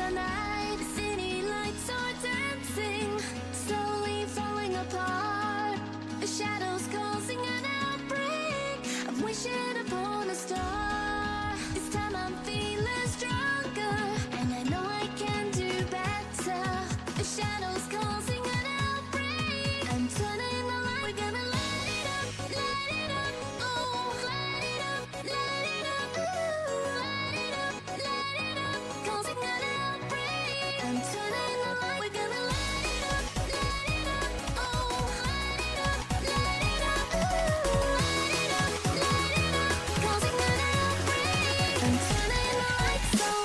the night, the city lights are dancing, slowly falling apart. The shadows causing an outbreak. I'm wishing upon a star. This time I'm feeling stronger, and I know I can do better. The shadows causing an outbreak. I'm turning the light. We're gonna light it up, oh, light it up, ooh, light it up, causing an outbreak. I'm turning the light. We're gonna light it up, oh, light it up, ooh, light it up, causing an outbreak. I'm turning the lights on.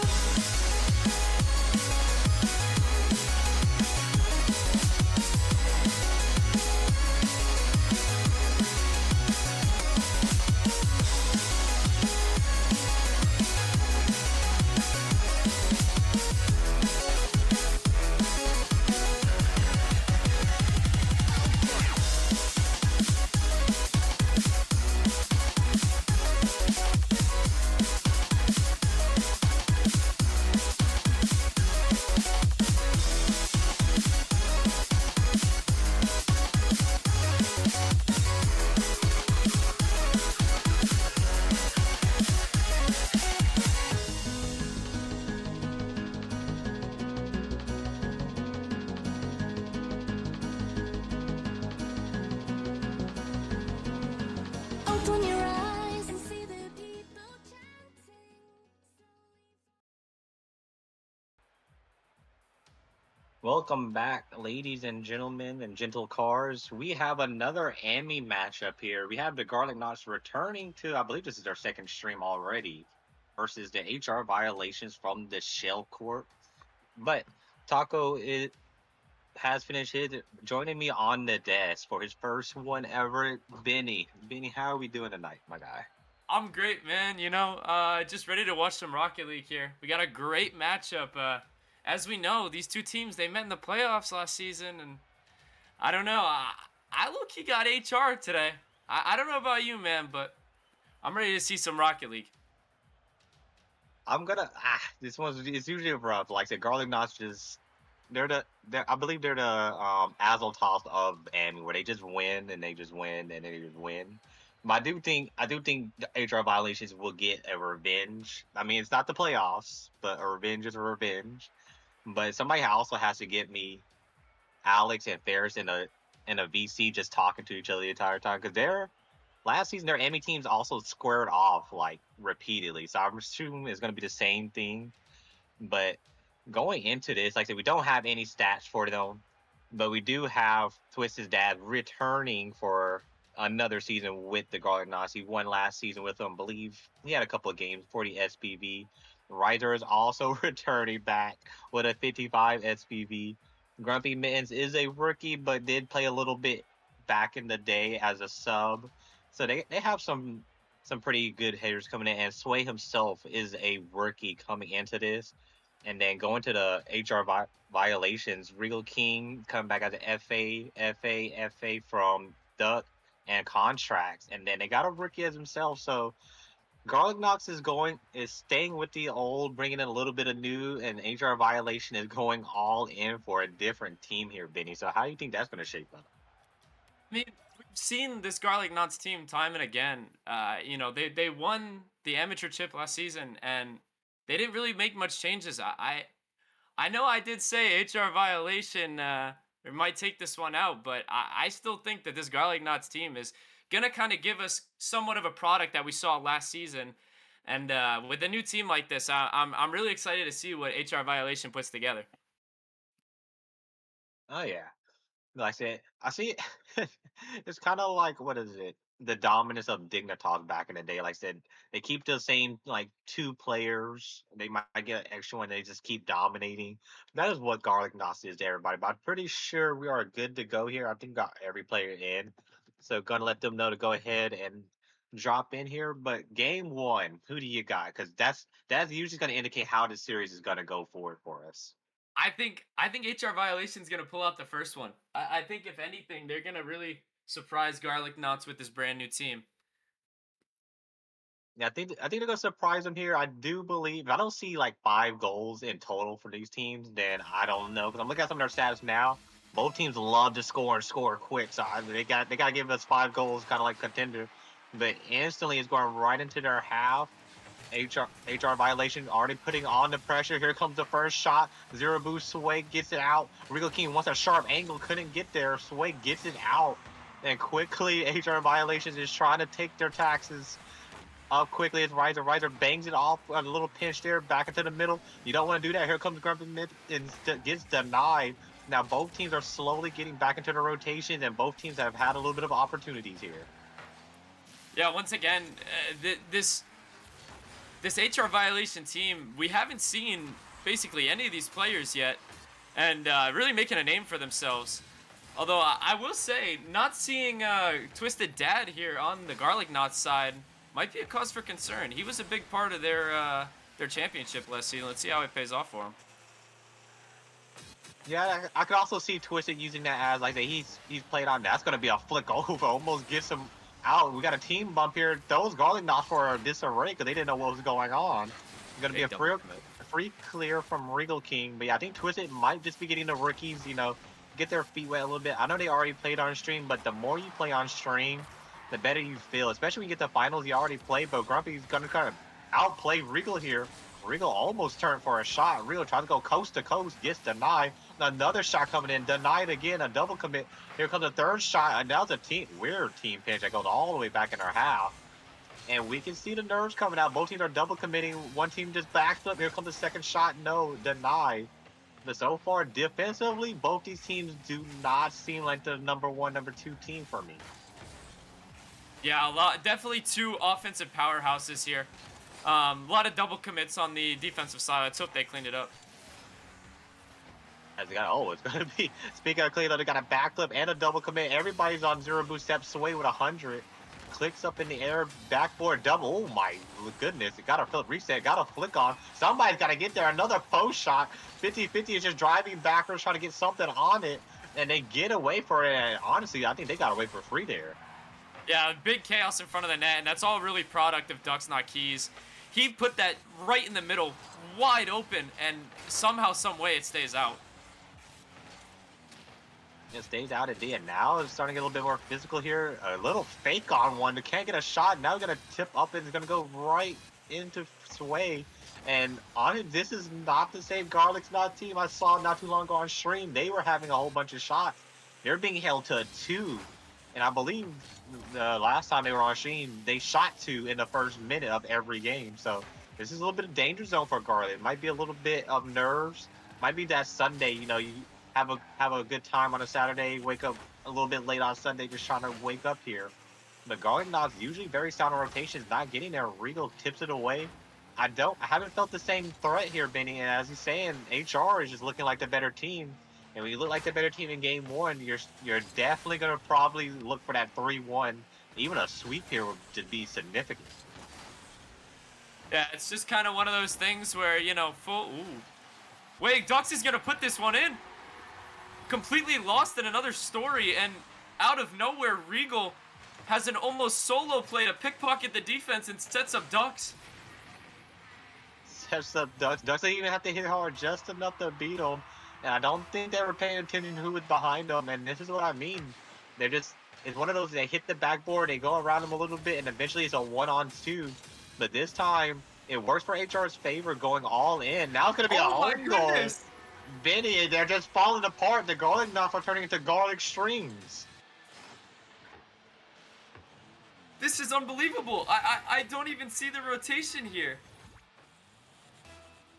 Open your eyes and see the people chanting. Welcome back, ladies and gentlemen and gentle cars. We have another Emmy matchup here. We have the Garlic Knots returning to, I believe this is their second stream already, versus the HR violations from the Shell Corp. But Taco has finished his, joining me on the desk for his first one ever. Benny, how are we doing tonight, my guy? I'm great, man. Just ready to watch some Rocket League here. We got a great matchup. As we know, these two teams, they met in the playoffs last season, and I don't know. I look-key got HR today. I don't know about you, man, but I'm ready to see some Rocket League. I'm gonna this one's it's usually rough. Like I said, Garlic Knots just I believe they're the Azultoth of Emmy, where they just win and they just win and they just win. But I do think the HR violations will get a revenge. I mean, it's not the playoffs, but a revenge is a revenge. But somebody also has to get me Alex and Ferris in a VC just talking to each other the entire time, because they're last season their Emmy teams also squared off like repeatedly. So I'm assuming it's going to be the same thing. But going into this, like I said, we don't have any stats for them, but we do have Twisted's dad returning for another season with the Garlic Knots. He won last season with them. I believe he had a couple of games for the SPV. Ryzor is also returning back with a 55 SPV. Grumpy Mittens is a rookie, but did play a little bit back in the day as a sub. So they have some pretty good hitters coming in, and swway himself is a rookie coming into this. And then going to the HR violations, Regal King coming back as an FA from Duck and Contracts, and then they got a rookie as himself. So Garlic Knox is staying with the old, bringing in a little bit of new, and HR violation is going all in for a different team here, Benny. So how do you think that's going to shape up? I mean, we've seen this Garlic Knots team time and again. They won the amateur chip last season, and they didn't really make much changes. I know I did say HR violation might take this one out, but I still think that this Garlic Knots team is gonna kind of give us somewhat of a product that we saw last season. And with a new team like this, I'm really excited to see what HR violation puts together. Oh yeah, like I said, I see it. It's kind of like, what is it? The dominance of Dignitas back in the day. Like I said, they keep the same like two players. They might get an extra one. They just keep dominating. That is what Garlic Knots is to everybody. But I'm pretty sure we are good to go here. I think we got every player in. So gonna let them know to go ahead and drop in here. But game one, who do you got? Because that's usually gonna indicate how the series is gonna go forward for us. I think HR violation's gonna pull out the first one. I think if anything, they're gonna really surprise Garlic Knots with this brand new team. Yeah, I think they're gonna surprise them here. I do believe. If I don't see like 5 goals in total for these teams, then I don't know. Because I'm looking at some of their stats now. Both teams love to score and score quick, so they got to give us 5 goals, kind of like contender. But instantly, it's going right into their half. HR violation already putting on the pressure. Here comes the first shot. Zero boost. Sway gets it out. Regal King wants a sharp angle, couldn't get there. Sway gets it out, and quickly HR violations is trying to take their taxes up quickly. It's Ryzor. Ryzor bangs it off a little pinch there, back into the middle. You don't want to do that. Here comes Grumpy Mid and gets denied. Now both teams are slowly getting back into the rotation, and both teams have had a little bit of opportunities here. Yeah, once again, this HR violation team, we haven't seen basically any of these players yet, and really making a name for themselves. Although I will say, not seeing Twisted Dad here on the Garlic Knots side might be a cause for concern. He was a big part of their championship last season. Let's see how it pays off for him. Yeah, I could also see Twisted using that as like he's played on. That's gonna be a flick over, almost gets him out. We got a team bump here. Those Garlic Knots for disarray because they didn't know what was going on. It's gonna be a free clear from Regal King. But yeah, I think Twisted might just be getting the rookies, get their feet wet a little bit. I know they already played on stream, but the more you play on stream, the better you feel. Especially when you get to finals, you already played, but Grumpy's gonna kind of outplay Regal here. Regal almost turned for a shot. Regal tries to go coast to coast, gets denied. Another shot coming in, denied again, a double commit. Here comes a third shot, and now it's a weird team pinch that goes all the way back in our half. And we can see the nerves coming out. Both teams are double committing. One team just backs up. Here comes the second shot. No, denied. But so far, defensively, both these teams do not seem like the number 1, number 2 team for me. Yeah, definitely 2 offensive powerhouses here. A lot of double commits on the defensive side. Let's hope they cleaned it up. As they got, it's gonna be. Speaking of clean up, they got a backflip and a double commit. Everybody's on zero boost step. Sway with 100. Clicks up in the air, backboard double. Oh my goodness! It got a flip reset. Got a flick on. Somebody's got to get there. Another post shot. 50-50 is just driving backwards, trying to get something on it, and they get away for it. And honestly, I think they got away for free there. Yeah, big chaos in front of the net, and that's all really product of DucksNotKeys. He put that right in the middle, wide open, and somehow, some way, it stays out. It stays out at D, and now it's starting to get a little bit more physical here. A little fake on one. They can't get a shot. Now gonna tip up and it's gonna go right into Sway. And on it, this is not the same Garlic's Knot team I saw not too long ago on stream. They were having a whole bunch of shots. They're being held to a 2. And I believe the last time they were on stream, they shot 2 in the first minute of every game. So this is a little bit of danger zone for Garlic. It might be a little bit of nerves. Might be that Sunday, you have a good time on a Saturday, wake up a little bit late on Sunday, just trying to wake up here. The Garlic Knot's usually very sound on rotations, not getting there. Regal tips it away. I haven't felt the same threat here, Benny. And as he's saying, HR is just looking like the better team. And when you look like the better team in game 1, you're definitely gonna probably look for that 3-1. Even a sweep here would just be significant. Yeah, it's just kind of one of those things where, Wait, Dux is gonna put this one in. Completely lost in another story, and out of nowhere, Regal has an almost solo play to pickpocket the defense and sets up Dux. Sets up Dux. Dux didn't even have to hit hard, just enough to beat him. And I don't think they were paying attention to who was behind them. And this is what I mean. It's one of those, they hit the backboard, they go around them a little bit, and eventually it's a 1-on-2. But this time, it works for HR's favor, going all in. Now it's going to be a home goal. Benny, they're just falling apart. The Garlic Knots are turning into Garlic Streams. This is unbelievable. I don't even see the rotation here.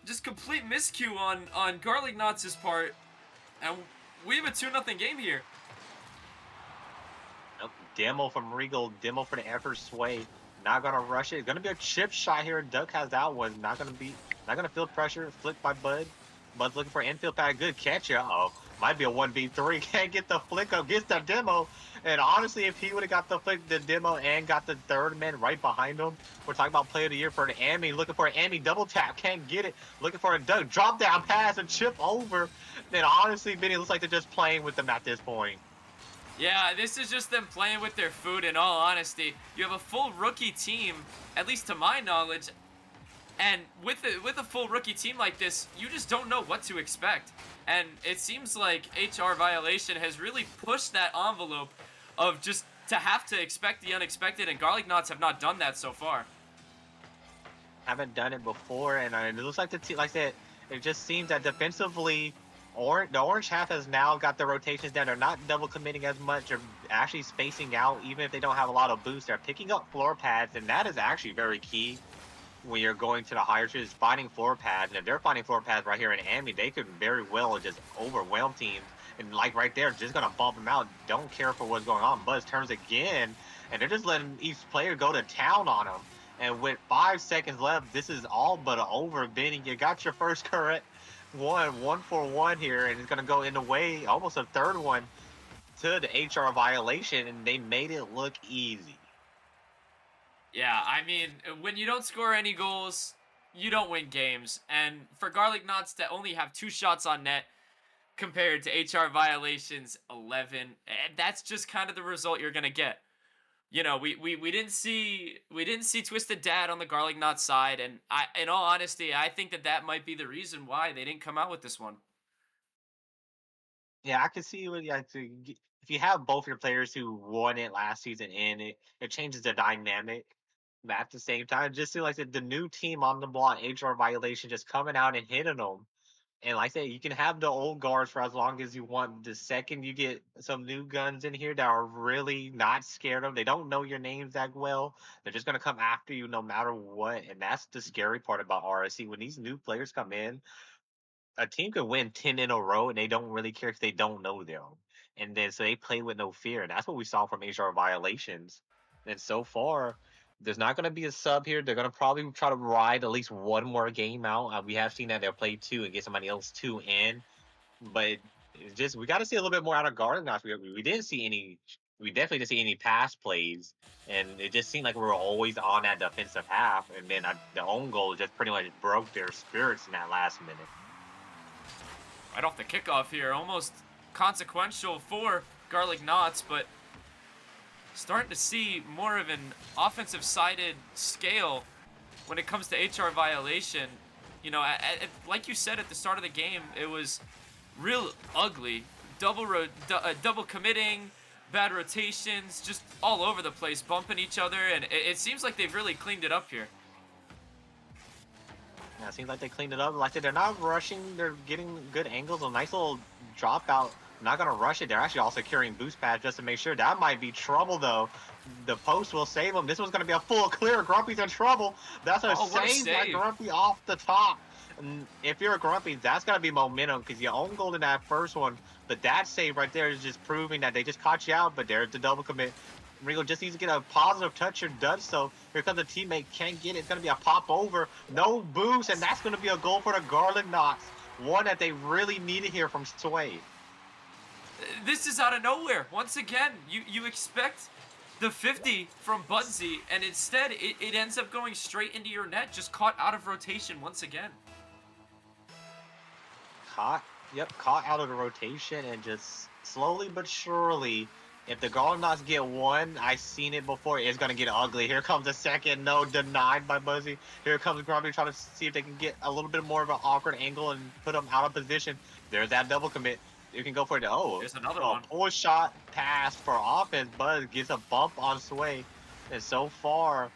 Just complete miscue on Garlic Knots' part. And we have a 2-0 game here. Nope. Demo from Regal. Demo for the effort. Sway. Not going to rush it. It's going to be a chip shot here. Duck has that one. Not going to feel pressure. Flicked by Bud. Bud's looking for infield pad. Good catch. Uh-oh. Might be a 1v3. Can't get the flick up. Gets the demo. And honestly, if he would have got the flick, the demo, and got the third man right behind him, we're talking about play of the year for an Amy. Looking for an Amy double tap. Can't get it. Looking for a Doug drop down pass and chip over. Then honestly, Benny, looks like they're just playing with them at this point. Yeah, this is just them playing with their food. In all honesty, you have a full rookie team, at least to my knowledge, and with a full rookie team like this, you just don't know what to expect. And it seems like HR Violation has really pushed that envelope of just to have to expect the unexpected, and Garlic Knots have not done that so far. Haven't done it before, and it looks like the team, like I said, it just seems that defensively, the orange half has now got the rotations down. They're not double committing as much. They're actually spacing out, even if they don't have a lot of boost. They're picking up floor pads, and that is actually very key when you're going to the higher tiers, finding floor pads. And if they're finding floor pads right here in Ami, they could very well just overwhelm teams. And like right there, just gonna bump them out. Don't care for what's going on. Buzz turns again, and they're just letting each player go to town on them. And with 5 seconds left, this is all but over. Benny, you got your first correct one for one here, and it's gonna go in the way, almost a third one to the HR Violation, and they made it look easy. Yeah, I mean, when you don't score any goals, you don't win games. And for Garlic Knots to only have 2 shots on net compared to HR Violations 11, that's just kind of the result you're gonna get. You know, we didn't see Twisted Dad on the Garlic Knot side, and in all honesty, I think that might be the reason why they didn't come out with this one. Yeah, I can see what if you have both your players who won it last season in it, it changes the dynamic. But at the same time, it just seems like the new team on the block, HR Violation, just coming out and hitting them. And like I said, you can have the old guards for as long as you want. The second you get some new guns in here that are really not scared of, they don't know your names that well. They're just gonna come after you no matter what. And that's the scary part about RSC. When these new players come in, a team could win 10 in a row and they don't really care if they don't know them. And then so they play with no fear. And that's what we saw from HR Violations. And so far, there's not going to be a sub here. They're going to probably try to ride at least one more game out. We have seen that they'll play 2 and get somebody else 2 in. But it's just, we got to see a little bit more out of Garden Knots. We didn't see any, we definitely didn't see any pass plays. And it just seemed like we were always on that defensive half. And then the own goal just pretty much broke their spirits in that last minute. Right off the kickoff here, almost consequential for Garlic Knots, but starting to see more of an offensive-sided scale when it comes to HR Violation. You know, like you said at the start of the game, it was real ugly. Double committing, bad rotations, just all over the place, bumping each other, and it seems like they've really cleaned it up here. Yeah, it seems like they cleaned it up. Like I said, they're not rushing. They're getting good angles. A nice little drop out. Not going to rush it. They're actually also carrying boost pads just to make sure. That might be trouble, though. The post will save them. This one's going to be a full clear. Grumpy's in trouble. That's a save by Grumpy off the top. And if you're a Grumpy, that's going to be momentum because you own goal in that first one. But that save right there is just proving that they just caught you out, but there's the double commit. Ringo just needs to get a positive touch or does so. Here comes a teammate, can't get it. It's going to be a pop over. No boost, and that's going to be a goal for the Garlic Knots. One that they really needed here from swway. This is out of nowhere. Once again, you expect the 50 from Budzy, and instead it ends up going straight into your net, just caught out of rotation once again. Caught out of the rotation, and just slowly but surely, if the Garlic Knots get one, I've seen it before, it's going to get ugly. Here comes the second, no, denied by Budzy. Here comes Grumpy trying to see if they can get a little bit more of an awkward angle and put them out of position. There's that double commit. You can go for it. Oh, there's another one. Pull shot pass for offense. Buzz gets a bump on swway. And so far,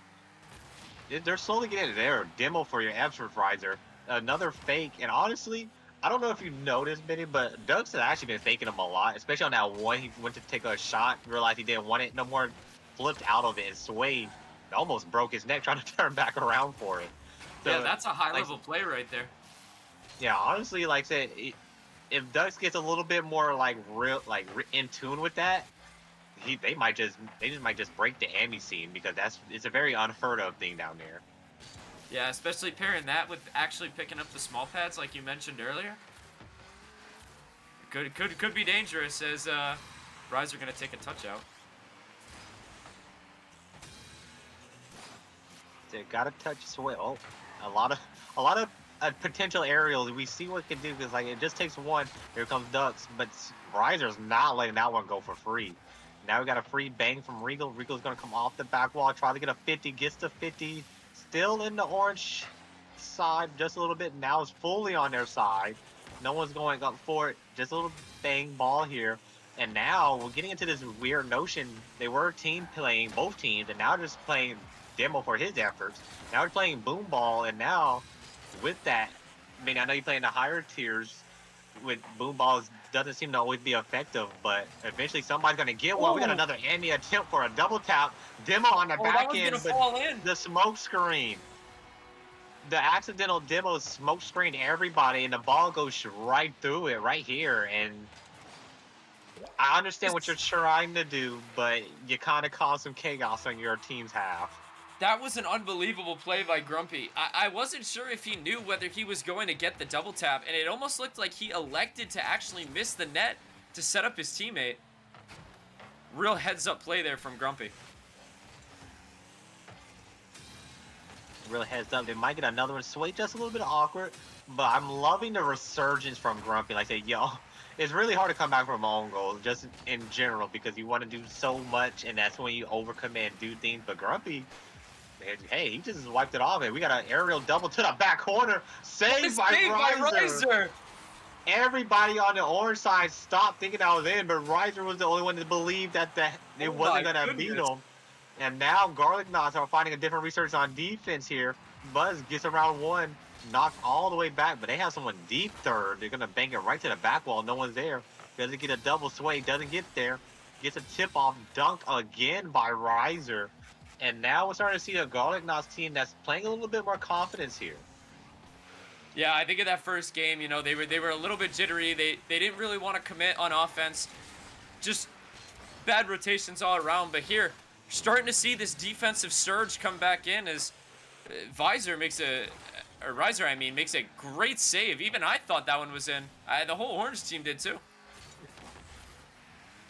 they're slowly getting there. Demo for your Epsworth Ryzor. Another fake. And honestly, I don't know if you noticed, Benny, but Ducks has actually been faking him a lot, especially on that one. He went to take a shot, realized he didn't want it no more, flipped out of it, and swway almost broke his neck trying to turn back around for it. So, yeah, that's a high-level play right there. Yeah, honestly, like I said, if Ducks gets a little bit more in tune with that, they just might just break the Ami scene because it's a very unheard of thing down there. Yeah, especially pairing that with actually picking up the small pads like you mentioned earlier. Could be dangerous as Ryzor gonna take a touch out. They gotta touch swway. Oh, a lot of potential aerials. We see what it can do because it just takes one. Here comes Ducks, but Ryzor's not letting that one go for free. Now we got a free bang from Regal. Regal's going to come off the back wall, try to get a 50, gets the 50. Still in the orange side just a little bit. Now it's fully on their side. No one's going up for it. Just a little bang ball here. And now we're getting into this weird notion. They were team playing, both teams, and now just playing demo for his efforts. Now we're playing boom ball, and now with that, I mean, I know you're playing the higher tiers with boom balls doesn't seem to always be effective, but eventually somebody's gonna get one. We got Ooh. another Andy attempt for a double tap. Demo on the Oh, that back was end, gonna but fall in. the smoke screen. The accidental demo smoke screened everybody, and the ball goes right through it, right here. And I understand what you're trying to do, but you kind of caused some chaos on your team's half. That was an unbelievable play by Grumpy. I wasn't sure if he knew whether he was going to get the double tap, and it almost looked like he elected to actually miss the net to set up his teammate. Real heads-up play there from Grumpy. Real heads up, they might get another one. Sway just a little bit awkward, but I'm loving the resurgence from Grumpy. Like I say, yo, it's really hard to come back from own goal, just in general, because you want to do so much, and that's when you overcommit and do things. But Grumpy, hey, he just wiped it off, and we got an aerial double to the back corner, saved by Ryzor. Everybody on the orange side stopped thinking I was in, but Ryzor was the only one that believed that it wasn't gonna beat him. And now Garlic Knots are finding a different research on defense here. Buzz gets around one, knocked all the way back, but they have someone deep third. They're gonna bang it right to the back wall. No one's there. Doesn't get a double sway, doesn't get there. Gets a tip off, dunked again by Ryzor. And now we're starting to see a Garlic Knots team that's playing a little bit more confidence here. Yeah, I think in that first game, you know, they were a little bit jittery. They didn't really want to commit on offense. Just bad rotations all around. But here, starting to see this defensive surge come back in as Ryzor makes a great save. Even I thought that one was in. The whole orange team did too.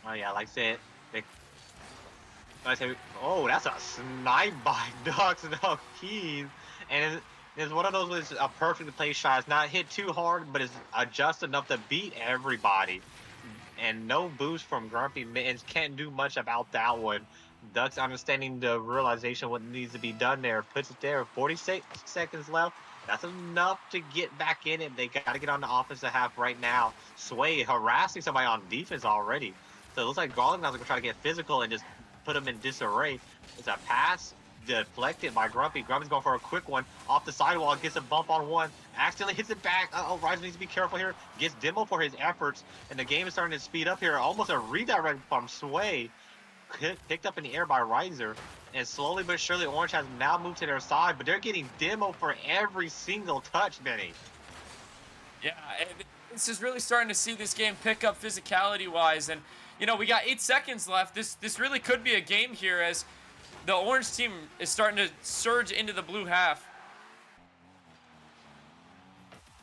Oh yeah, like I said, oh, that's a snipe by DucksNotKeys, and it's one of those with a perfectly placed shot. It's not hit too hard, but it's just enough to beat everybody. And no boost from Grumpy. Mittens can't do much about that one. Ducks understanding the realization what needs to be done there, puts it there. 46 seconds left. That's enough to get back in it. They got to get on the offensive half right now. Sway harassing somebody on defense already. So it looks like Garlic Knots are going to try to get physical and just put them in disarray. It's a pass deflected by Grumpy. Grumpy's going for a quick one off the sidewall, gets a bump on one, accidentally hits it back. Oh, Ryzor needs to be careful here. Gets demo for his efforts, and the game is starting to speed up here. Almost a redirect from Sway, picked up in the air by Ryzor, and slowly but surely Orange has now moved to their side, but they're getting demo for every single touch, Benny. Yeah, this is really starting to see this game pick up physicality-wise, and you know, we got 8 seconds left. This really could be a game here as the orange team is starting to surge into the blue half.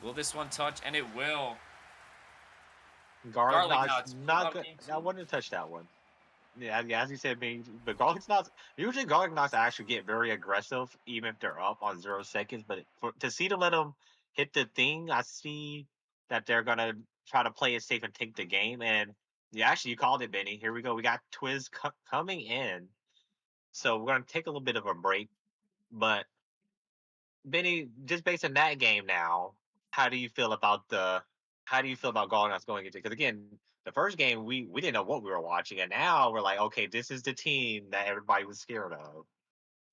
Will this one touch? And it will. Garlic Knots not good. I wouldn't touch that one. Yeah, as you said, but Garlic Knots, usually Garlic Knots actually get very aggressive even if they're up on 0 seconds. But to see them let them hit the thing, I see that they're gonna try to play it safe and take the game. And yeah, actually, you called it, Benny. Here we go. We got Twiz coming in. So we're going to take a little bit of a break. But, Benny, just based on that game now, how do you feel about Garlic Knots going into? Because, again, the first game, we didn't know what we were watching. And now we're like, okay, this is the team that everybody was scared of.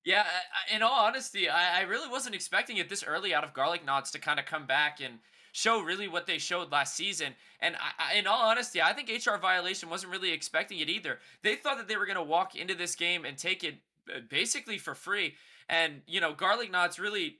Yeah, in all honesty, I really wasn't expecting it this early out of Garlic Knots to kind of come back and show really what they showed last season. And in all honesty, I think HR Violation wasn't really expecting it either. They thought that they were going to walk into this game and take it basically for free. And, you know, Garlic Knots really,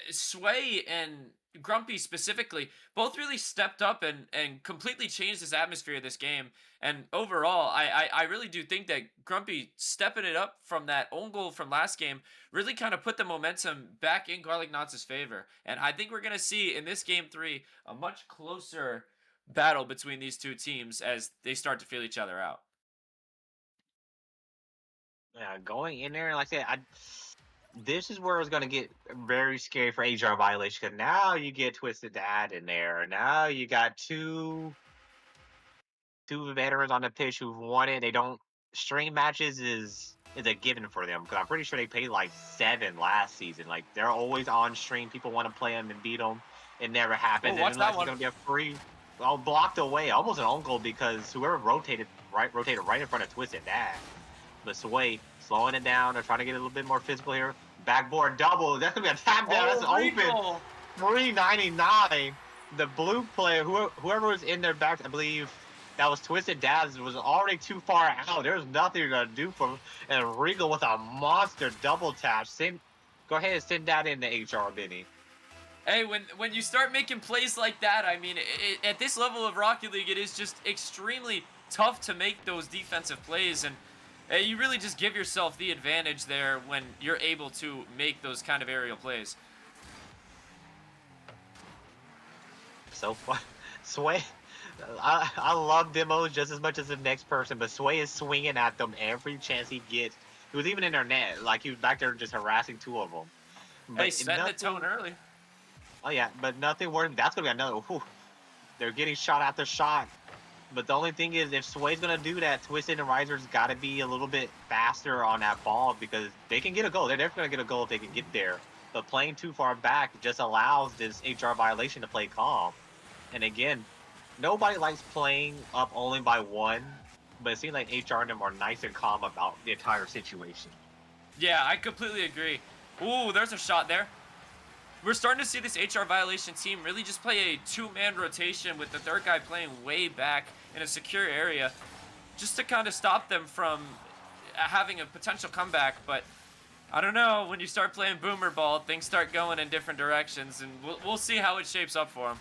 Sway and Grumpy specifically, both really stepped up and completely changed this atmosphere of this game. And overall, I really do think that Grumpy stepping it up from that own goal from last game really kind of put the momentum back in Garlic Knots' favor. And I think we're going to see in this game 3 a much closer battle between these two teams as they start to feel each other out. Yeah, going in there, like I said, this is where it's going to get very scary for HR Violation, because now you get Twisted Dad in there. Now you got two veterans on the pitch who've won it. They don't string matches is a given for them because I'm pretty sure they played like 7 last season. Like they're always on stream. People want to play them and beat them. It never Oh, happens, and watch that unless it's one. gonna be a free, well, blocked away, almost an own goal because whoever rotated right in front of Twisted Dash. But Sway slowing it down. They're trying to get a little bit more physical here. Backboard double. That's gonna be a tap down. That's open. Regal. 399. The blue player, whoever was in their back, I believe that was Twisted Daz, was already too far out. There was nothing you're gonna do for him. And Regal with a monster double tap. Go ahead and send that in the HR, Benny. Hey, when you start making plays like that, I mean, at this level of Rocket League, it is just extremely tough to make those defensive plays, and you really just give yourself the advantage there when you're able to make those kind of aerial plays. So fun. Sway, I love demos just as much as the next person, but Sway is swinging at them every chance he gets. He was even in their net, like he was back there just harassing 2 of them. But Hey, setting the tone early. Oh yeah, but nothing worse. That's gonna be another. Whew, they're getting shot after shot. But the only thing is, if Sway's gonna do that, Twisted and Ryzor's got to be a little bit faster on that ball because they can get a goal. They're definitely gonna get a goal if they can get there. But playing too far back just allows this HR violation to play calm. And again, nobody likes playing up only by 1, but it seems like HR and them are nice and calm about the entire situation. Yeah, I completely agree. Ooh, there's a shot there. We're starting to see this HR violation team really just play a 2-man rotation with the third guy playing way back in a secure area just to kind of stop them from having a potential comeback. But I don't know, when you start playing boomer ball, things start going in different directions, and we'll see how it shapes up for them.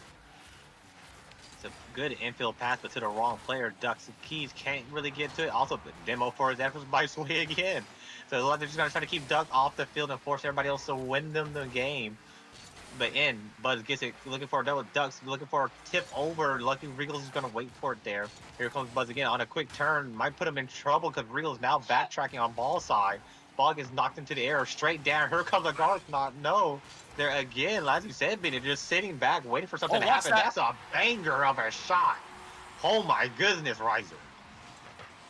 It's a good infield pass, but to the wrong player. DucksNotKeys can't really get to it. Also, the demo for his efforts by Sway again. So they're just going to try to keep Duck off the field and force everybody else to win them the game. But in, Buzz gets it, looking for a double. Ducks looking for a tip over. Lucky Regal's is going to wait for it there. Here comes Buzz again on a quick turn. Might put him in trouble because Regal's now backtracking on ball side. Ball gets knocked into the air, straight down. Here comes a guard. Not no. There again, as you said, Benny, just sitting back, waiting for something to happen. That's a banger of a shot. Oh my goodness, Ryzor.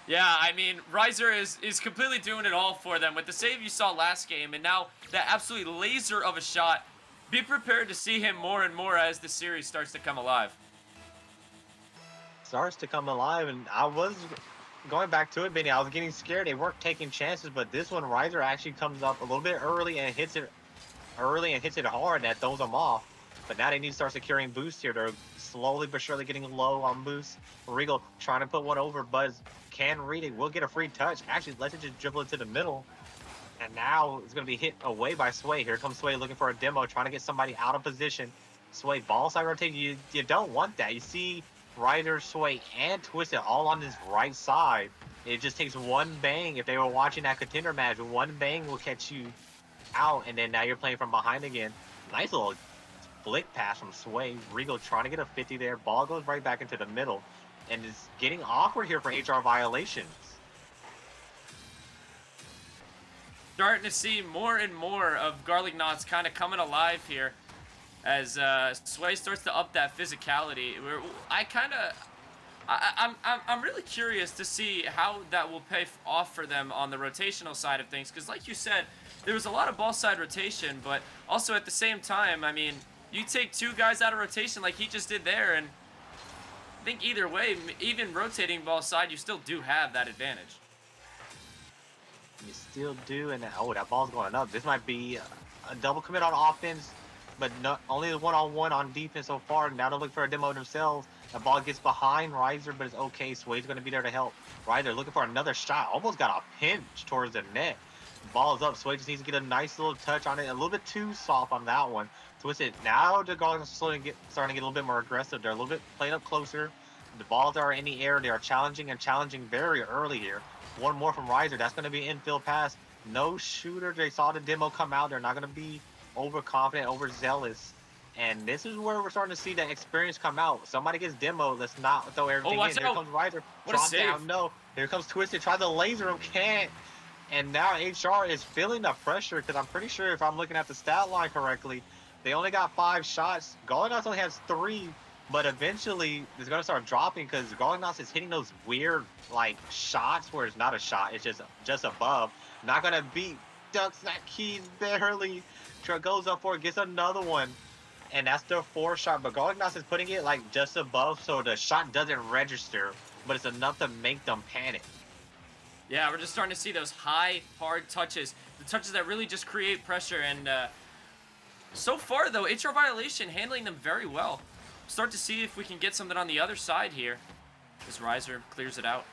Yeah, I mean, Ryzor is completely doing it all for them with the save you saw last game, and now that absolutely laser of a shot. Be prepared to see him more and more as the series starts to come alive. Starts to come alive, and I was going back to it, Benny. I was getting scared. They weren't taking chances, but this one, Ryzor actually comes up a little bit early and hits it hard. That throws them off. But now they need to start securing boosts here. They're slowly but surely getting low on boosts. Regal trying to put one over. Buzz can read it. Will get a free touch. Actually, let's it just dribble into the middle. And now it's going to be hit away by Sway. Here comes Sway looking for a demo, trying to get somebody out of position. Sway ball side rotation. You don't want that. You see Ryzor, Sway, and Twisted all on this right side. It just takes one bang. If they were watching that contender match, one bang will catch you out. And then now you're playing from behind again. Nice little flick pass from Sway. Regal trying to get a 50 there. Ball goes right back into the middle. And it's getting awkward here for HR violations. Starting to see more and more of Garlic Knots kind of coming alive here as Sway starts to up that physicality. I'm really curious to see how that will pay off for them on the rotational side of things, because like you said, there was a lot of ball side rotation, but also at the same time, I mean, you take 2 guys out of rotation like he just did there, and I think either way, even rotating ball side, you still do have that advantage. You still do, and oh, that ball's going up. This might be a double commit on offense, but not only the one-on-one on defense so far. Now they're looking for a demo themselves. The ball gets behind Ryzor, but it's okay. Sway's going to be there to help. Ryzor looking for another shot. Almost got a pinch towards the net. Ball's up. Sway just needs to get a nice little touch on it. A little bit too soft on that one. Twisted. Now the guards are starting to get a little bit more aggressive. They're a little bit playing up closer. The balls are in the air. They are challenging very early here. One more from Ryzor. That's going to be infield pass. No shooter. They saw the demo come out. They're not going to be overconfident, overzealous. And this is where we're starting to see that experience come out. Somebody gets demo. Let's not throw everything in. Here comes Ryzor. Drop down. No. Here comes Twisted. Try to laser him. Can't. And now HR is feeling the pressure because I'm pretty sure if I'm looking at the stat line correctly, they only got 5 shots. Garlic only has 3. But eventually, it's gonna start dropping because Garlignos is hitting those weird like shots where it's not a shot, it's just above. Not gonna beat DucksNotKeys barely. Goes up for it, gets another one, and that's their fourth shot. But Garlignos is putting it like just above, so the shot doesn't register, but it's enough to make them panic. Yeah, we're just starting to see those high, hard touches, the touches that really just create pressure. And so far, though, HR Violation handling them very well. Start to see if we can get something on the other side here as Ryzor clears it out.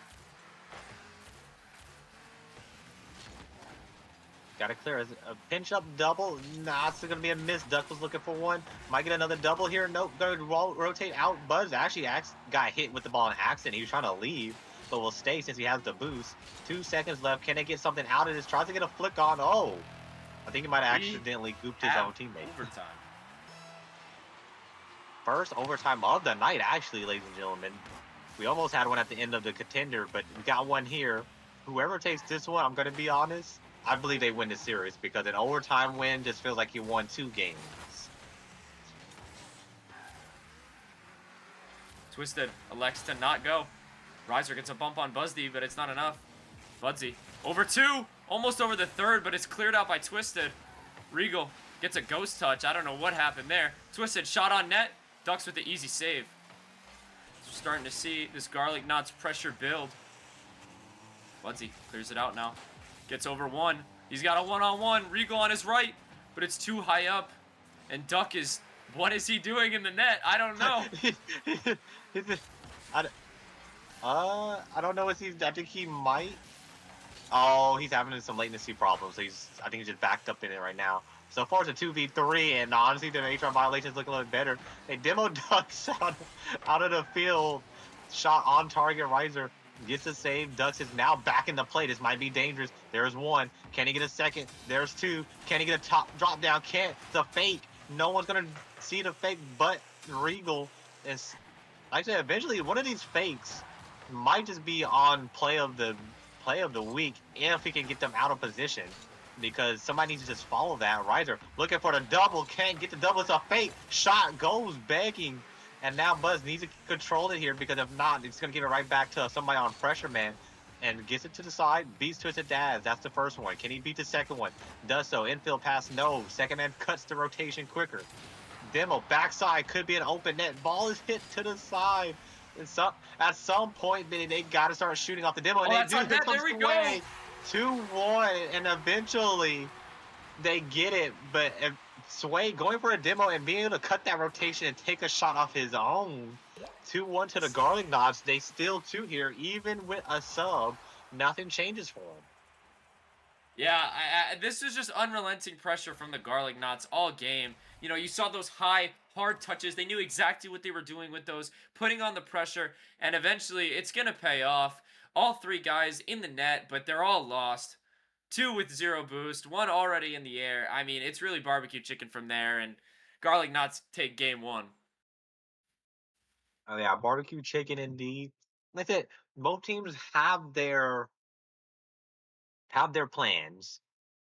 Gotta clear a pinch up double. Nah, it's gonna be a miss. Duck was looking for one. Might get another double here. Nope. Gonna rotate out. Buzz actually got hit with the ball in accident. He was trying to leave, but will stay since he has the boost. 2 seconds left. Can they get something out of this? Tries to get a flick on. Oh, I think he might have accidentally gooped his own teammate. Overtime. First overtime of the night, actually, ladies and gentlemen. We almost had one at the end of the contender, but we got one here. Whoever takes this one, I'm gonna be honest, I believe they win the series because an overtime win just feels like you won 2 games. Twisted elects to not go. Ryzor gets a bump on Budzy, but it's not enough. Budzy over 2, almost over the 3rd, but it's cleared out by Twisted. Regal gets a ghost touch. I don't know what happened there. Twisted shot on net. Ducks with the easy save. We're starting to see this GarlicNot's pressure build. Budzy clears it out now. Gets over 1. He's got a one-on-one. Regal on his right, but it's too high up. And Duck is... What is he doing in the net? I don't know. I don't know if he's... I think he might... Oh, he's having some latency problems. So I think he's just backed up in it right now. So far, it's a 2v3, and honestly, the HR violations look a little better. They demo Ducks out of the field. Shot on target. Ryzor gets a save. Ducks is now back in the play. This might be dangerous. There's 1. Can he get a second? There's 2. Can he get a top drop down? Can't. The fake. No one's going to see the fake but Regal. And like I said, eventually, one of these fakes might just be on play of the week if he can get them out of position. Because somebody needs to just follow that. Ryzor looking for the double, can't get the double. It's a fake shot, goes begging, and now Buzz needs to control it here because if not, it's gonna give it right back to somebody on pressure man, and gets it to the side. Beats Twisted Daz. That's the first one. Can he beat the second one? Does so. Infield pass, no. Second man cuts the rotation quicker. Demo backside, could be an open net. Ball is hit to the side. And at some point, they gotta start shooting off the demo. And they do. Here comes the way. 2-1, and eventually they get it, but swway going for a demo and being able to cut that rotation and take a shot off his own. 2-1 to the GarlicNots. They still 2 here, even with a sub. Nothing changes for them. Yeah, this is just unrelenting pressure from the GarlicNots all game. You know, you saw those high, hard touches. They knew exactly what they were doing with those, putting on the pressure, and eventually it's going to pay off. All 3 guys in the net, but they're all lost. 2 with 0 boost, 1 already in the air. I mean, it's really barbecue chicken from there, and GarlicNots take game 1. Oh yeah, barbecue chicken indeed. Like I said, both teams have their plans.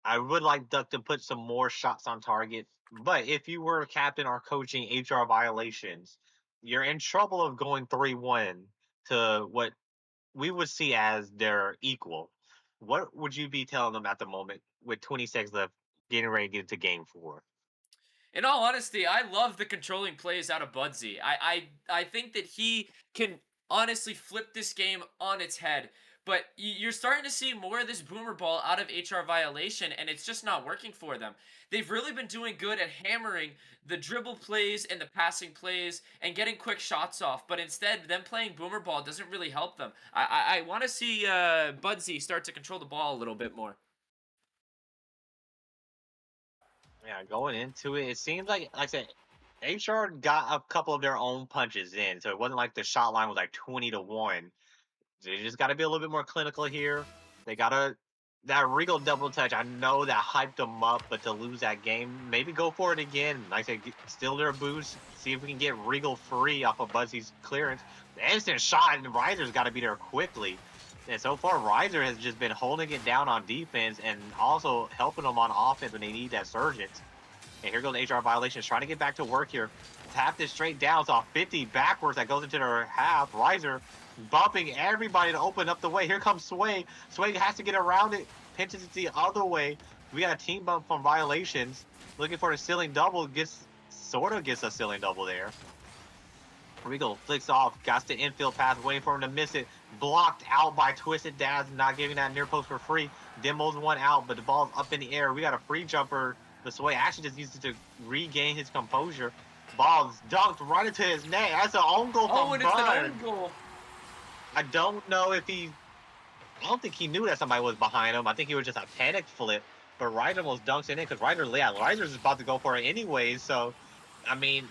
I would like Duck to put some more shots on target, but if you were captain or coaching HR violations, you're in trouble of going 3-1 to what we would see as their equal. What would you be telling them at the moment with 20 seconds left, getting ready to get into game 4? In all honesty, I love the controlling plays out of Budzy. I think that he can honestly flip this game on its head. But you're starting to see more of this boomer ball out of HR Violation, and it's just not working for them. They've really been doing good at hammering the dribble plays and the passing plays and getting quick shots off. But instead, them playing boomer ball doesn't really help them. I want to see Budzy start to control the ball a little bit more. Yeah, going into it, it seems like I said, HR got a couple of their own punches in, so it wasn't like the shot line was like 20-1. They just got to be a little bit more clinical here. They got to, that Regal double touch, I know that hyped them up, but to lose that game, maybe go for it again. Like I said, steal their boost, see if we can get Regal free off of Buzzy's clearance. The instant shot, and Ryzor's got to be there quickly. And so far, Ryzor has just been holding it down on defense and also helping them on offense when they need that surgence. And here goes HR Violations trying to get back to work here. Tap this straight down. It's off 50 backwards that goes into their half. Ryzor bumping everybody to open up the way. Here comes swway. swway has to get around it. Pinches it the other way. We got a team bump from Violations. Looking for a ceiling double. Sort of gets a ceiling double there. Regal flicks off. Got the infield pass. Waiting for him to miss it. Blocked out by Twisted Dads. Not giving that near post for free. Demos one out, but the ball's up in the air. We got a free jumper. The swway actually just used it to regain his composure. Ball's dunked right into his net. That's an own goal from and it's an Bud. own goal. I don't know if I don't think he knew that somebody was behind him. I think he was just a panic flip. But Ryzor almost dunks it in because Ryzor's about to go for it anyway. So, I mean,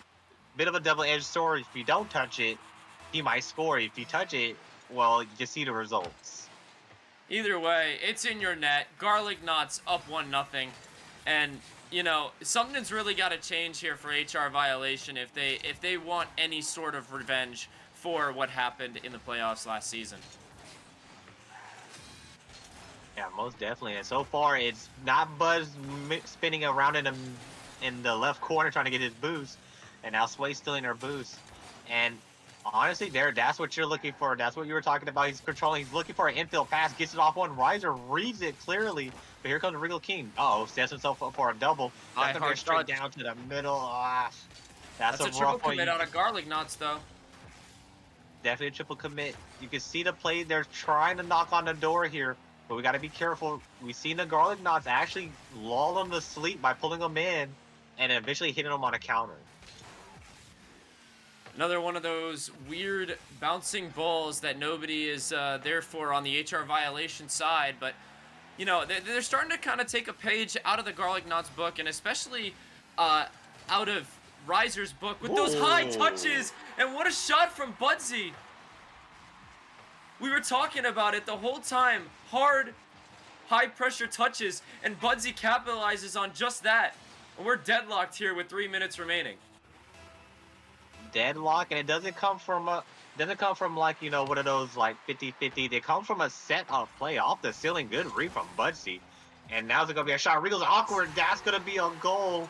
bit of a double-edged sword. If you don't touch it, he might score. If you touch it, well, you see the results. Either way, it's in your net. Garlic Knots up 1-0. And, you know, something's really got to change here for HR Violation if they want any sort of revenge for what happened in the playoffs last season. Yeah, most definitely. And so far, it's not Buzz spinning around in the left corner trying to get his boost. And now swway's stealing her boost. And honestly, that's what you're looking for. That's what you were talking about. He's controlling. He's looking for an infield pass. Gets it off one. Ryzor reads it clearly. But here comes Regal King. Uh-oh, sets himself up for a double. That's going to straight down to the middle. That's a a triple rough one. commit out of Garlic Knots, though. Definitely a triple commit. You can see the play. They're trying to knock on the door here. But we got to be careful. We've seen the Garlic Knots actually lull them to sleep by pulling them in and eventually hitting them on a counter. Another one of those weird bouncing balls that nobody is there for on the HR Violation side. But, you know, they're starting to kind of take a page out of the Garlic Knots book, and especially out of Ryzor's book with those high touches. And what a shot from Budzy. We were talking about it the whole time. Hard, high-pressure touches, and Budzy capitalizes on just that. And we're deadlocked here with 3 minutes remaining. Deadlock, and it doesn't come from like, you know, one of those like 50-50. They come from a set of play off the ceiling. Good read from Budzy. And now's it gonna be a shot. Regal's awkward. That's gonna be a goal.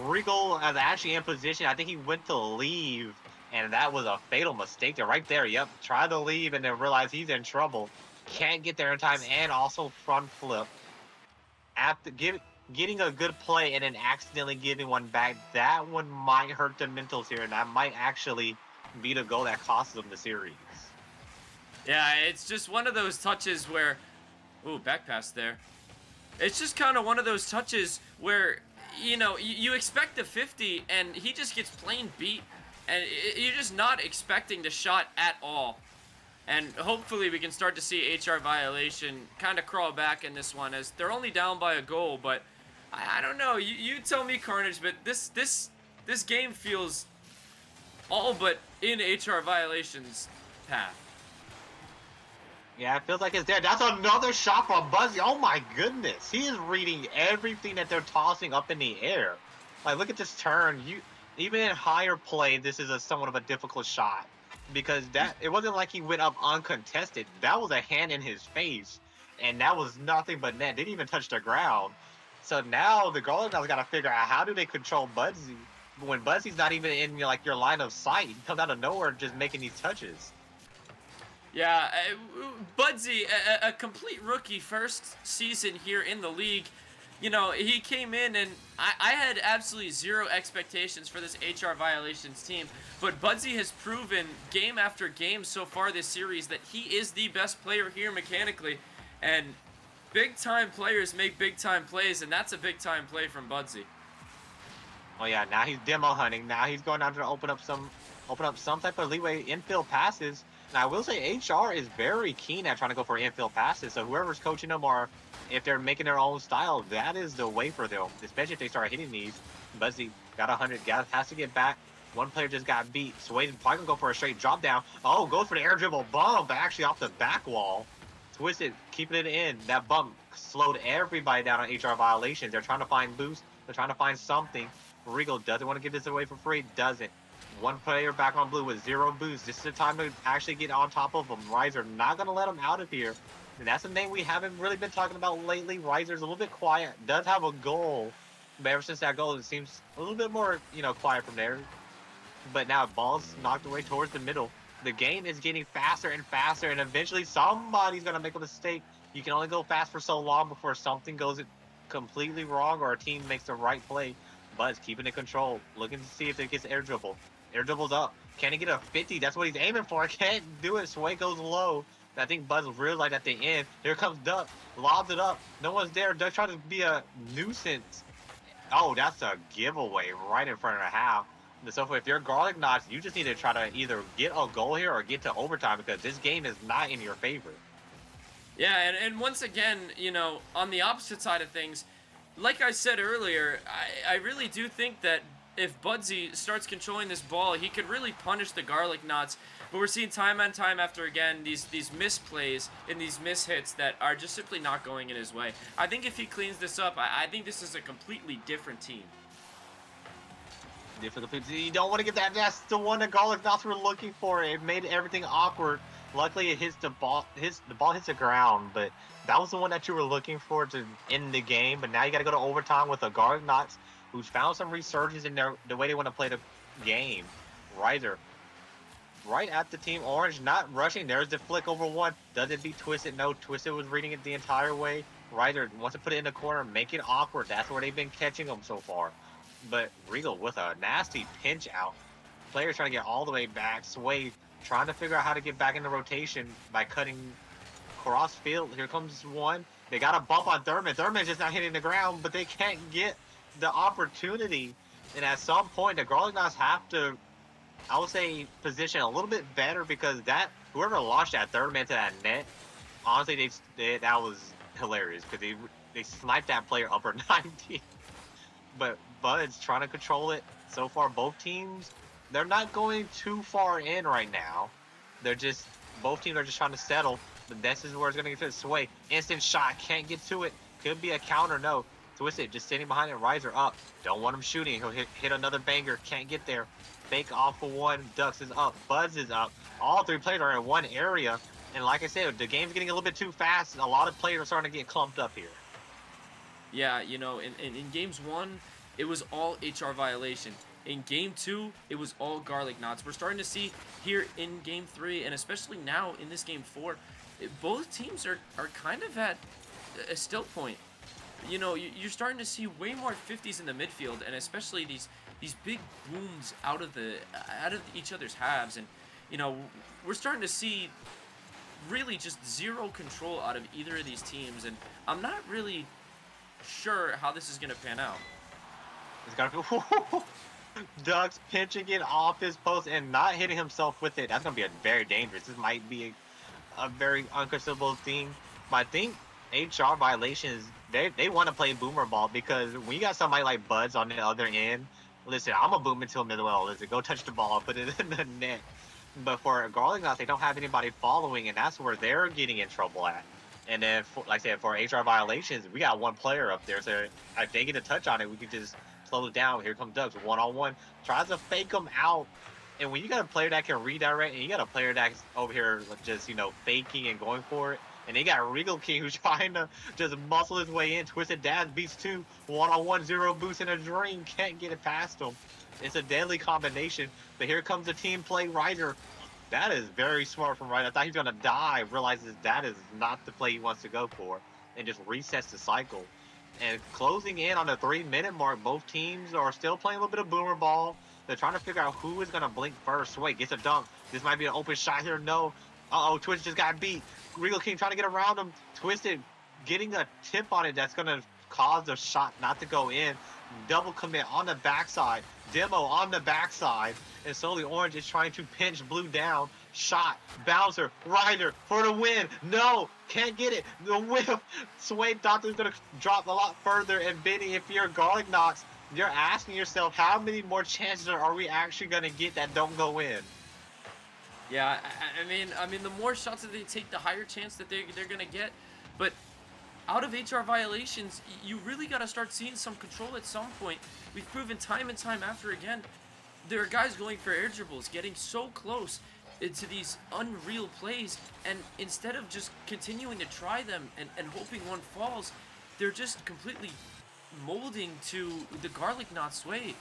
Regal is actually in position. I think he went to leave. And that was a fatal mistake there, right there. Yep, tried to leave and then realized he's in trouble. Can't get there in time, and also front flip. After getting a good play and then accidentally giving one back, that one might hurt the mentals here, and that might actually be the goal that costs them the series. Yeah, it's just one of those touches where, ooh, back pass there. It's just kind of one of those touches where, you know, you expect the 50, and he just gets plain beat. And you're just not expecting the shot at all. And hopefully we can start to see HR Violation kind of crawl back in this one, as they're only down by a goal. But I don't know. You tell me, Carnage, but this game feels all but in HR Violation's path. Yeah, it feels like it's there. That's another shot from Budzy. Oh my goodness. He is reading everything that they're tossing up in the air. Like, look at this turn. Even in higher play, this is somewhat of a difficult shot, because it wasn't like he went up uncontested. That was a hand in his face, and that was nothing but net. Didn't even touch the ground. So now the Garlic Knots got to figure out, how do they control Budzy when Budzy's not even in like your line of sight? He comes out of nowhere just making these touches. Yeah, Budzy, a complete rookie, first season here in the league. You know, he came in, and I had absolutely zero expectations for this HR Violations team. But Budzy has proven game after game so far this series that he is the best player here mechanically. And big-time players make big-time plays, and that's a big-time play from Budzy. Oh yeah, now he's demo hunting. Now he's going out to open up some type of leeway infield passes. And I will say HR is very keen at trying to go for infield passes. So whoever's coaching them, or if they're making their own style, that is the way for them, especially if they start hitting these. Budzy got 100, has to get back. One player just got beat. Swway's probably going to go for a straight drop down. Oh, goes for the air dribble bump, but actually off the back wall. Twisted, keeping it in. That bump slowed everybody down on HR Violations. They're trying to find boost. They're trying to find something. Regal doesn't want to give this away for free. Doesn't. One player back on blue with 0 boost. This is the time to actually get on top of them. Ryzor not going to let him out of here. And that's a name we haven't really been talking about lately. Ryzor's a little bit quiet. Does have a goal. But ever since that goal, it seems a little bit more, quiet from there. But now ball's knocked away towards the middle. The game is getting faster and faster, and eventually somebody's gonna make a mistake. You can only go fast for so long before something goes completely wrong or a team makes the right play. Bud's keeping it control, looking to see if it gets air dribble. Air dribble's up. Can he get a 50? That's what he's aiming for. Can't do it. Sway goes low. I think Bud's realized at the end. Here comes Duck. Lobs it up. No one's there. Duck trying to be a nuisance. Oh, that's a giveaway right in front of the half. So if you're Garlic Knots, you just need to try to either get a goal here or get to overtime because this game is not in your favor. Yeah, and once again, on the opposite side of things, like I said earlier, I really do think that if Budzy starts controlling this ball, he could really punish the Garlic Knots. But we're seeing time and time after again these misplays and these mishits that are just simply not going in his way. I think if he cleans this up, I think this is a completely different team. You don't want to get that. That's the one that Garlic Knots were looking for. It made everything awkward. Luckily, it hits the ball. The ball hits the ground, but that was the one that you were looking for to end the game. But now you got to go to overtime with the Garlic Knots, who's found some resurgence in the way they want to play the game. Ryzor, right at the team orange, not rushing. There's the flick over one. Does it beat Twisted? No, Twisted was reading it the entire way. Ryzor wants to put it in the corner, make it awkward. That's where they've been catching them so far. But Regal with a nasty pinch out. Players trying to get all the way back. Sway trying to figure out how to get back into rotation by cutting cross field. Here comes one. They got a bump on Thurman. Thurman's just not hitting the ground, but they can't get the opportunity. And at some point, the Garlic Knots have to, I would say, position a little bit better because whoever launched that Thurman to that net, honestly, that was hilarious because they sniped that player upper 90. But Bud's trying to control it. So far, both teams, they're not going too far in right now. Both teams are just trying to settle. But this is where it's going to get to the Sway. Instant shot, can't get to it. Could be a counter, no. Twisted, just sitting behind it. Ryzor up. Don't want him shooting. He'll hit another banger. Can't get there. Fake off for one. Ducks is up. Budz is up. All three players are in one area. And like I said, the game's getting a little bit too fast. And a lot of players are starting to get clumped up here. Yeah, in games 1, it was all HR violation. In game 2, it was all Garlic Knots. We're starting to see here in game 3, and especially now in this game 4, both teams are kind of at a still point. You're starting to see way more 50s in the midfield, and especially these big booms out of each other's halves. And we're starting to see really just zero control out of either of these teams, and I'm not really sure how this is going to pan out. It's got to be Ducks pinching it off his post and not hitting himself with it. That's going to be very dangerous. This might be a very uncontrollable thing. But I think HR violations, they want to play boomer ball because when you got somebody like Budz on the other end, listen, I'm going to boom until middle. Listen, go touch the ball, put it in the net. But for Garlic Knots, they don't have anybody following, and that's where they're getting in trouble at. And then, like I said, for HR violations, we got one player up there. So if they get a touch on it, we can just slow it down. Here comes Ducks, one-on-one. Tries to fake them out. And when you got a player that can redirect, and you got a player that's over here just, faking and going for it, and they got Regal King who's trying to just muscle his way in. Twisted Dad beats 2. One-on-one, 0 boost in a dream. Can't get it past him. It's a deadly combination. But here comes the team play Ryzor. That is very smart from Ryzor. I thought he was going to die. Realizes that is not the play he wants to go for. And just resets the cycle. And closing in on the 3-minute mark, both teams are still playing a little bit of boomer ball. They're trying to figure out who is going to blink first. Wait, gets a dunk. This might be an open shot here. No. Uh-oh, Twisted just got beat. Regal King trying to get around him. Twisted getting a tip on it that's going to cause the shot not to go in. Double commit on the backside. Demo on the backside. And slowly Orange is trying to pinch Blue down. Shot. Bouncer. Ryzor for the win. No. Can't get it. The whip. Sway thought they was going to drop a lot further. And Benny, if you're Garlic Knots, you're asking yourself, how many more chances are we actually going to get that don't go in? Yeah, I mean, the more shots that they take, the higher chance that they're going to get. But out of HR violations, you really got to start seeing some control at some point. We've proven time and time after again, there are guys going for air dribbles, getting so close to these unreal plays, and instead of just continuing to try them and hoping one falls, they're just completely molding to the garlic knot sway.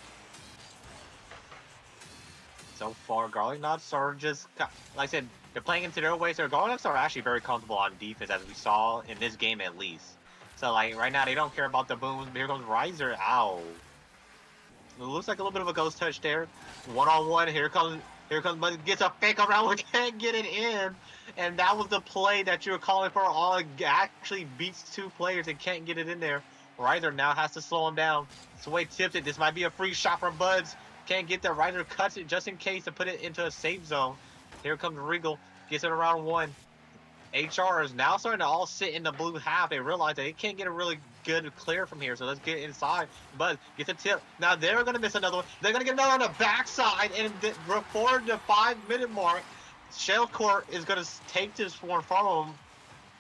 So far, Garlic Knots are just, like I said, they're playing into their way. So Garlic Knots are actually very comfortable on defense, as we saw in this game at least. So like right now, they don't care about the booms. But here comes Ryzor. Ow. It looks like a little bit of a ghost touch there. One on one. Here comes but gets a fake around. We can't get it in. And that was the play that you were calling for. All actually beats two players and can't get it in there. Ryder now has to slow him down. Sway tips it. This might be a free shot from Budz. Can't get there. Ryder cuts it just in case to put it into a safe zone. Here comes Regal. Gets it around one. HR is now starting to all sit in the blue half. They realize that they can't get a really good clear from here, so let's get inside. But gets a tip. Now they're going to miss another one. They're going to get another on the backside, and before the 5-minute mark, Shell Corp is going to take this one from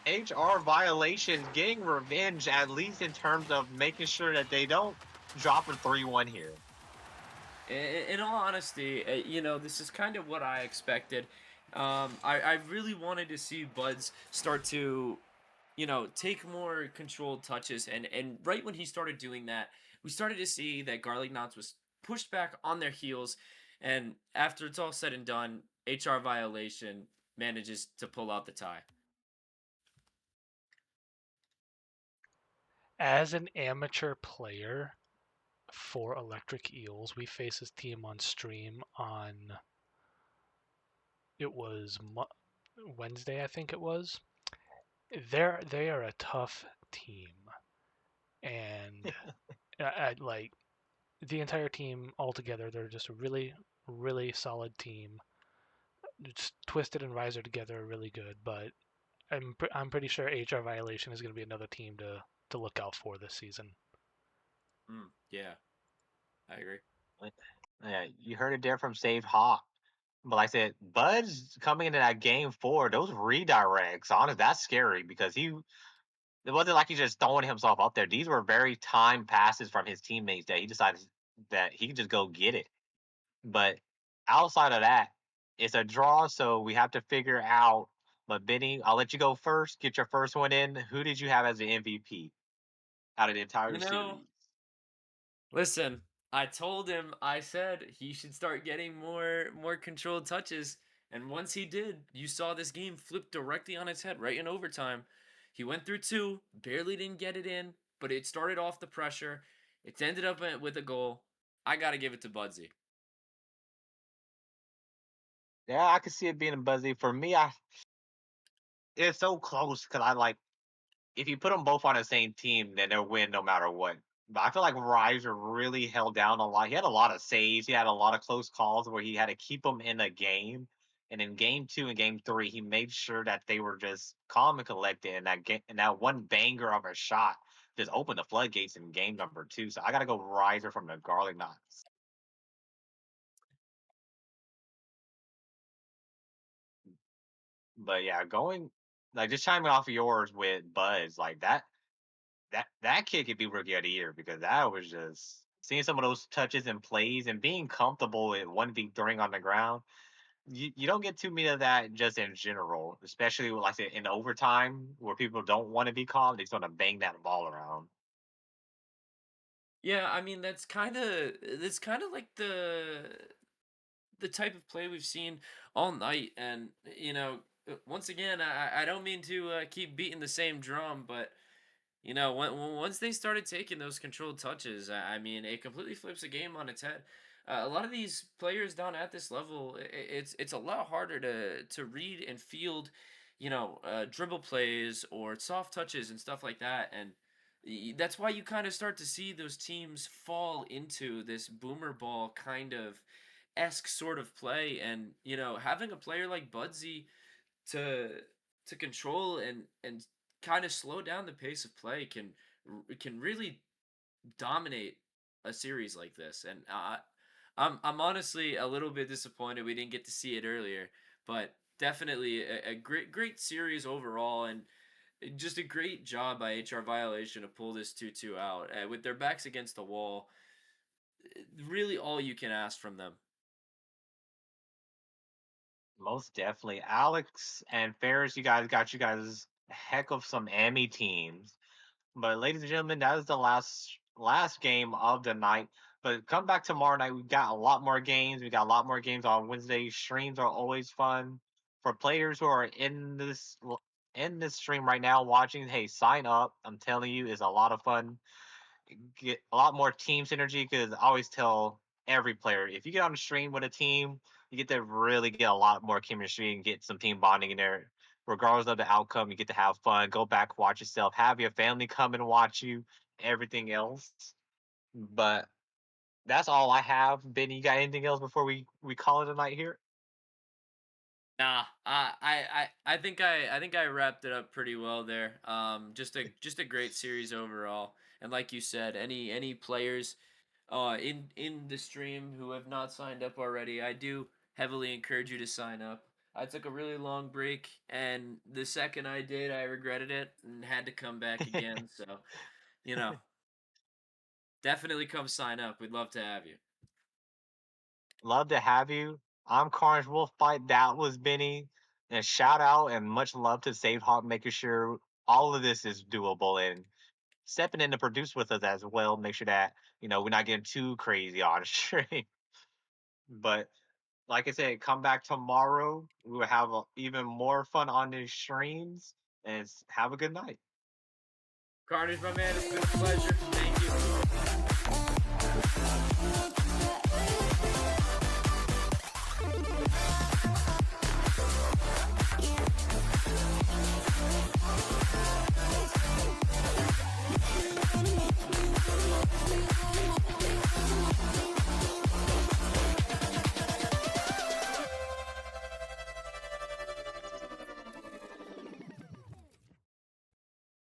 them. HR violations, getting revenge, at least in terms of making sure that they don't drop a 3-1 here. In all honesty, this is kind of what I expected. I really wanted to see Buds start to, take more controlled touches, and right when he started doing that, we started to see that Garlic Knots was pushed back on their heels, and after it's all said and done, HR violation manages to pull out the tie. As an amateur player for Electric Eels, we faced this team on stream on, it was Wednesday, I think it was. They are a tough team, and like the entire team altogether, they're just a really, really solid team. It's Twisted and Ryzor together are really good, but I'm pretty sure HR Violation is going to be another team to look out for this season. Yeah, I agree. Yeah, you heard it there from Save Hawk. But like I said, Bud's coming into that game 4, those redirects, honest, that's scary because it wasn't like he's just throwing himself up there. These were very timed passes from his teammates that he decided that he could just go get it. But outside of that, it's a draw, so we have to figure out. But Benny, I'll let you go first. Get your first one in. Who did you have as the MVP out of the entire You know, series? listen, I told him, I said he should start getting more controlled touches, and once he did, you saw this game flip directly on its head right in overtime. He went through two, barely didn't get it in, but it started off the pressure. It's ended up with a goal. I got to give it to Budzy. Yeah, I could see it being a Budzy. For me, it's so close because I like if you put them both on the same team, then they'll win no matter what. But I feel like Ryzer really held down a lot. He had a lot of saves. He had a lot of close calls where he had to keep them in a game. And in game 2 and game 3, he made sure that they were just calm and collected. And that game, and that one banger of a shot just opened the floodgates in game number 2. So I got to go Ryzer from the Garlic Knots. But yeah, going like just chiming off of yours with Buzz, like that kid could be rookie of the year because that was just seeing some of those touches and plays and being comfortable at 1v3 on the ground. You don't get too many of that just in general, especially like I said in overtime where people don't want to be calm, they just want to bang that ball around. Yeah, I mean that's kind of like the type of play we've seen all night, and once again, I don't mean to keep beating the same drum, but once they started taking those controlled touches, I mean, it completely flips a game on its head. A lot of these players down at this level, it's a lot harder to read and field, dribble plays or soft touches and stuff like that, and that's why you kind of start to see those teams fall into this boomer ball kind of esque sort of play, and having a player like Budzy to control and kind of slow down the pace of play can really dominate a series like this. And I'm honestly a little bit disappointed we didn't get to see it earlier, but definitely a great series overall, and just a great job by HR Violation to pull this 2-2 out with their backs against the wall. Really, all you can ask from them. Most definitely. Alex and Ferris, you guys got you guys a heck of some Emmy teams. But ladies and gentlemen, that is the last last game of the night. But come back tomorrow night. We got a lot more games. We got a lot more games on Wednesday. Streams are always fun for players who are in this stream right now watching. Hey, sign up. I'm telling you, it's a lot of fun. Get a lot more team synergy because I always tell every player if you get on the stream with a team, you get to really get a lot more chemistry and get some team bonding in there. Regardless of the outcome, you get to have fun. Go back, watch yourself, have your family come and watch you. Everything else, but that's all I have. Benny, you got anything else before we call it a night here? Nah, I think I wrapped it up pretty well there. Just a great series overall. And like you said, any players in the stream who have not signed up already, I do heavily encourage you to sign up. I took a really long break, and the second I did, I regretted it and had to come back again. So, you know, definitely come sign up. We'd love to have you. Love to have you. I'm CarnageWolfBite. That was Benny. And shout out and much love to Save Hawk, making sure all of this is doable and stepping in to produce with us as well. Make sure that we're not getting too crazy on stream. But like I said, come back tomorrow. We will have even more fun on these streams. And have a good night. Carnage, my man, it's been a pleasure. Thank you.